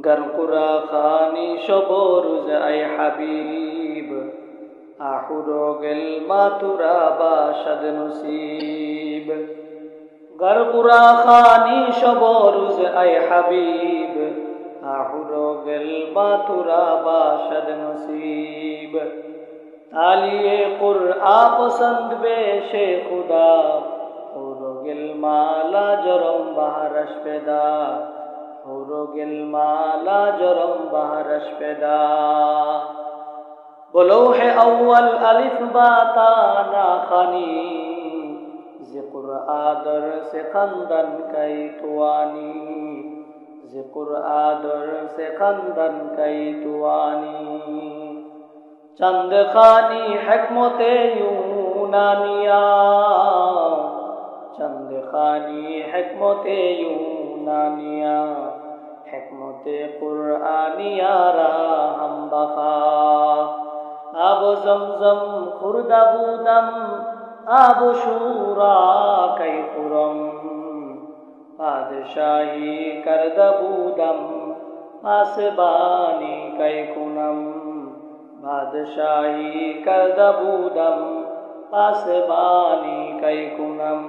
গরকুরা খানি শবরুজ আই হাবিব আহুরো গেল মাতুরা বাশদ নসিব। গরকুরা খানি শবরুজ আই হাবিব আহুরো গেল মাতুরা বাশদ নসিব। তালিয়ে কুরআ পসন্দ বেশে খুদা হুরো গেল মালা জরম বাহারশ পেদা হুরো গেল মালা জরম বাহারশ পেদা। बोलो है अव्वल अलिफ बाता ना खानी ज़िक्र आदर से खंदन कई तुआनी ज़िक्र आदर से खंदन कई तुआनी। चंद खानी हिकमते यूनानिया चंद खानी हिकमते यूनानिया हिकमते कुरआनिया रा हम बखा। आबो जमजम खुर्दा बूदम आबो शूरा कई खुरम बादशाही करद बूदम आसबानी कई कुनम बादशाही करद बूदम आसबानी कई कुनम।